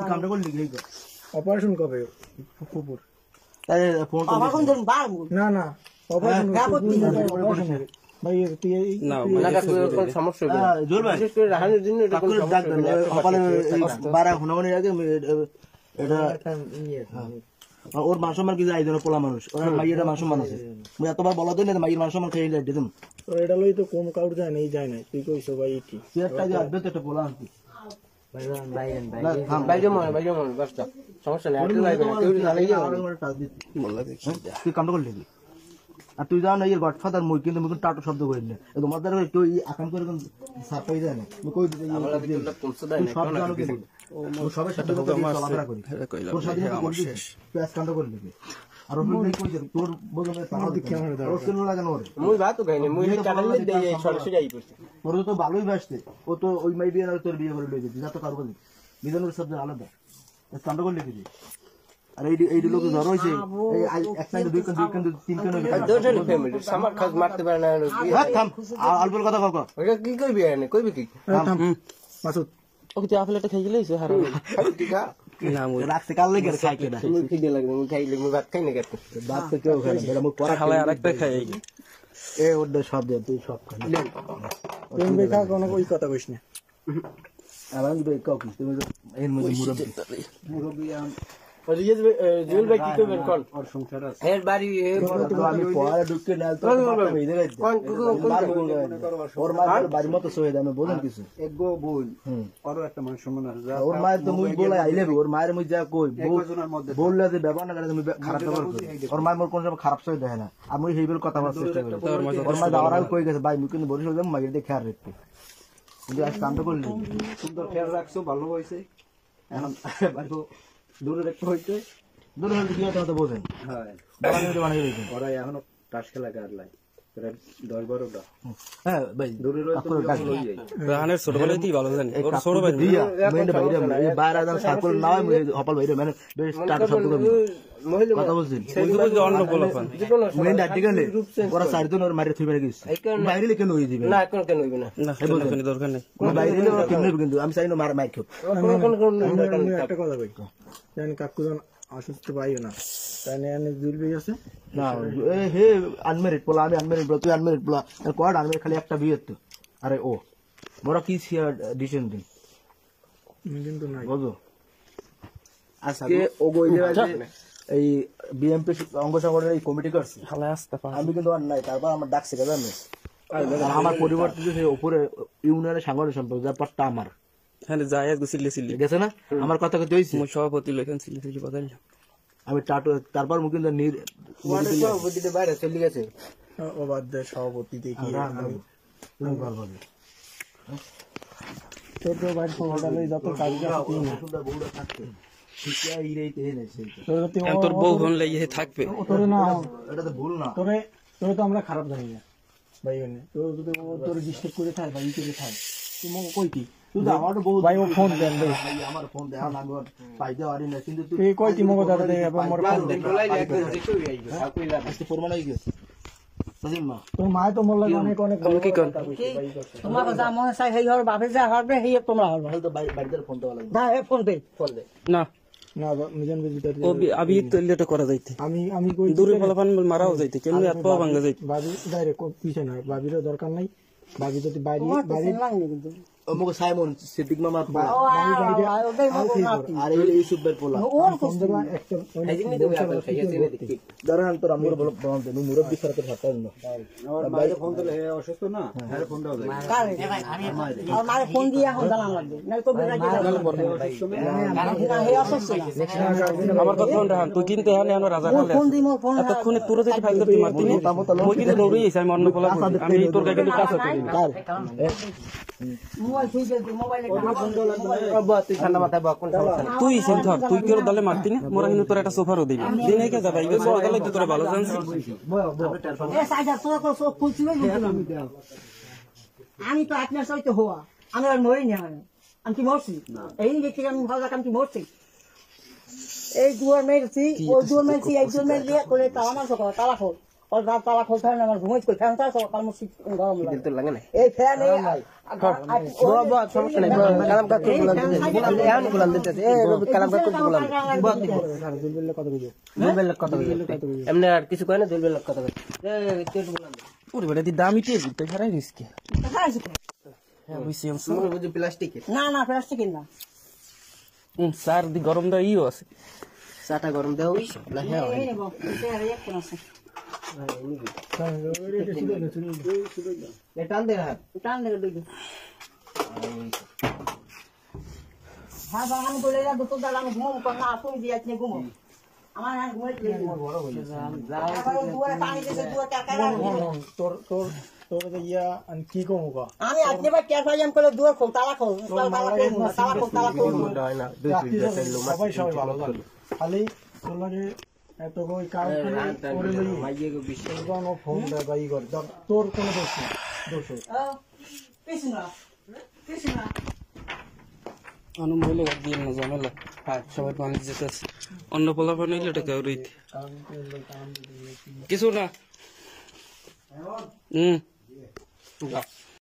কামটা করলি কি অপারেশন কবে কুকুর আরে ফোন অপারেশন দেন বার না না অপারেশন ভাই তুই না কোনো সমস্যা হবে না জোর ভাই বিশেষ করে রাহানের জন্য এটা কোনো ডাক দেন সকালে 12 ঘন্টার আগে এটা ওর মাংস মার কিছু আইজন পোলা মানুষ ওর মাইয়ের মাংস মানুষ মুই এতবার বলা দেই না মাইয়ের মাংস মান খেয়ে দিতাম তো এটা লই তো কম কাউর যায় না তুই কইছো ভাই কি তুই একটা যে আদবে তো একটা পোলা আনতি বাইরে মনে বাসটা সমস্যা নেই আটকে লাগবে না কেউ জানাই তুই কামটা করলি আর তুই জানো এই গডফাদার মুই কিন্তু মুই টাটো শব্দ করি না তোমার দ্বারা কেউ আকাম করে সাপাই যায় না মুই কই দিই আমরা কিন্তু পৌঁছে দেয় না সব জানো কি ও সবাই সাথে চলাফেরা করি তোর সাথে শেষ প্যাস কামটা করলি আর ওই ভাই কইছে তোর বদলে তাও দেখি আমার দাও ওর কেন লাগানো ওরে মুই ভাত খাইনি মুই চালালে দেই সরসে যাই পড়ছে তোর তো ভালোই বাসতে ও তো ওই মাই বিয়ে আর তোর বিয়ে করে লই দিতি যা তো কারো বলি বিধানের শব্দ আলাদা কামটা করলি কি আর এই লোক ধর হইছে এই এক সাইড দুই কান তিন কান দুজন ফ্যামিলি সামার খাস মারতে পারে না থাম আলবল কথা কও ওটা কি কইবি এনে কইবি কি থাম মাসুদ ওকে তুই আপেলটা খাই গেলিস হারা ঠিক আছে না মুই রাখতে কাল লাগে খাই কেডা মুই খিদে লাগবে মুই খাইলে মুই ভাত খাই না কেন ভাত তো কেউ খায় না বেলা মুই পড়া খালে আরেকটা খাই এ ওর সব দে তুই সব খালি তুমি বেকা কোন কই কথা কইছ না আবার তুই কাও কি তুমি এর মধ্যে মুরব্বি ওই জুল ভাই কি কইবেন কোন আর সংসার আছে এর বাড়ি আমি পড়া ঢুকে নাল তো ওর মা বাড়ি মতো সয়ে দামে বলেন কিছু একগো বল আরো একটা মান সম্মান আছে ওর মায়ের তো মুই বলে আইলে ওর মায়ের মুই যা কই বললে যে ব্যবহার না করে তুমি খারাপ ব্যবহার করি ওর মায়ের মোর কোন সময় খারাপ সয়ে দেয় না আমি হেইবেল কথা বলার চেষ্টা করি ওর মা দাওয়ারাও কই গেছে ভাই মুই কিন্তু বরিশাল যাম মাইরে খেয়াল রাখতে কিন্তু আজ কামটা করলি সুন্দর খেয়াল রাখছো ভালো হইছে এখন বাইকো দূরে দেখতে হইতে দূরে হইতে কি কথা বোঝেন হ্যাঁ বানিয়ে দিয়েছেন ওরা এখনো টাস খেলা গাড়লাই 10-12টা হ্যাঁ ভাই দূরে রইতে রাহানের ছোটবেলাতেই ভালো জানি ওর ছোট ভাই দিয়া মেন্ড বাইরে এই বাইরে আদান সার্কেল না হয় হপাল বাইরে মানে বেশ টাটা শব্দ করবে কথা বলছেন সেইগুলো অন্য বলফান মেন্ড আর্টিকেলে ওরা চারজন ওর মারে থুই বেরে গেছে বাইরে লিখে নই দিবে না এখন কেন হইবে না না কোনো দরকার নেই কোন বাইরে লিখে ওরা কেমনে কিন্তু আমি চাই না মার মাইর খেও একটা কথা কই জানি কাকুজন অসুস্থ পাইও না তাই নিয়ে জুলবি আছে না হে আনমেরিড পোলা আমি আনমেরিড বল তুই আনমেরিড পোলা কোয়াড আনমেরিড খালি একটা বিয়ে তো আরে ও মোরা কি শেয়ার ডিসিশন দিন কিন্তু নাই বুঝো আজকে ও গইলে এই বিএমপি অঙ্গ সংগঠনের এই কমিটি করছে হালে আসতে পারে আমি কিন্তু আর নাই তারপর আমার ডাকছে কেন আমার পরিবর্তে যে উপরে ইউনিয়নের সাংগঠনিক সম্পর্ক যার পরটা আমার হ্যাঁ যায় গুছিলে ছিলে গেছে না আমার কথা কইতে হইছে মই সভাপতি লেখেন ছিলে কিছু কথা না আমি টাটো তারপর মুখ কিন্তু সভাপতিতে বাইরে চলে গেছে ও বাদ দে সভাপতি দেখি তুমি ভালো হবে তোর তো বাইরে ফোনটা লই যত কাজ আছে না সুন্দর বউরা থাকতে ঠিকই ইরেইতে হেলে সেই তোর বউ ফোন লাগিয়ে থাকবে তোরে না এটা তো ভুল না তোরে তো আমরা খারাপ জানি না ভাই এনে তো যদি তোর ডিস্টার্ব করে থাকে ভাই করে থাকে তুই মো কইতি তুই তো আমার বহুত ভাই ও ফোন দেন ভাই আমার ফোন দেয়া না আমি পাইতে পারি না কিন্তু তুই কইতি মগো দাদা দে এবার মোর ফোন দে আজকে ফরমান হয়ে গেছে সাজিমা তোর মা তো মোর লাগে অনেক কি কোন তোমার কথা মনে চাই সেই হর বাপে যা হবে সেই তোমরা হরবা তো বাড়িতে ফোন দেওয়া লাগবে দা ফোন দে না না মিজান ভিজিটর ও আবি তৈলটা করা যাইতে আমি কই দূরে ফলাফান মারাও যাইতে কেমনি এত ভাঙা যাইতে বাবি ডাইরেক্ট পিছে না বাবিরও দরকার নাই বাবি যদি বাড়ি কিন্তু আমাকে সাইমন সিদ্দিক মামা আর এই ইউসুফ ভাই পোলা ওর ফোন দেবা একটা দাঁড়ান তোর আমগুলো বলো বলতে আমি মুরব্বি সাথে হাঁটা না বাইরে ফোন দিলে হে অসুস্থ না হ্যাঁ ফোন দাও কারে আর মারে ফোন দিয়ে এখন দালান লাগবে না তো বেরা কি হে অসুস্থ আমার কথা ফোন রাখ তুই কিনতে হ্যাঁ আনো রাজা খালে ফোন দি মোর ফোন এতক্ষণে তোর যদি ফাইল করতে মারতি না মই কিন্তু দৌড়ই এসে আমি অন্য পোলা আমি তোর গায়ে কিন্তু কাছে করি কার মোবাইল খুঁজে মোবাইলে ফোন দাও লাগবে বাবা তুই ঠান্ডা মাথায় বা কোন তুই সেন্টার তুই কেউ দলে মারতি না মোরা কিন্তু তোর একটা সোফারও দিবি দিনে কে যাবে এই বড় গেলে তো তোর ভালো জানছিস এ সাইডা তোর কোন সব খুঁজছিস আমি তো আপনার সইতে হওয়া আমি আর মরি না আমি কি মরছি এই দেখি আমি ভালো আমি কি মরছি এই দুয়ার মেরেছি ওই দুয়ার মেরেছি এই দুয়ার মেরে করে তালা মারছো তালা খোল ওর রাত তালা খুলতে হয় না আমার ঘুমাইতে কই ফ্যান চালাতে কাল মুখ গরম লাগে তোর লাগে না এই ফ্যান এই বাবা সমস্যা নাই কালাম কাজ করে বলান দিতে এখন বলান দিতে এ কালাম কাজ করে বলান দুলবেলে কত কিছু দুলবেল কথা এমনি আর কিছু কয় না দুলবেল কথা কয় এ তুই বলান ওরে বেটা দি দামি টিয়ে দিতে হারাই রিস্কে হ্যাঁ বুঝছি মনে বুঝি প্লাস্টিকের না না প্লাস্টিক না স্যার দি গরম দেওয়া ইও আছে চাটা গরম দেওয়া হইছে না হ্যাঁ এই নেব এটা আর এক কোন আছে টান দে হ্যাঁ টান দে দুই হ্যাঁ বাগান বলে যা দুটো দালাম ঘুম কর না আপনি দিয়ে আপনি ঘুমো আমার আর ঘুমাইতে বড় হয়ে যাও দুয়ারে পানি দিতে দুয়ারে টাকা তোর তোর তোর ইয়া আমি কি কমু কা আমি আজকে বা ক্যাশ আইম করে দুয়ার খোল তালা খোল তালা খোল হয় না দুই তিন সবাই সবাই ভালো লাগে খালি তোর লাগে এত কই কাজ করে লই মাইয়ে গো বিশ কোনো ফোন দে বাই কর তোর কোনো দোষ নেই দোষ পেছনা পেছনা অন্য মহিলা দিয়ে না ঝামেলা সবাই পানি যেতেছে অন্য পোলা পানি হইলে এটা কেউ রইতে কিছু না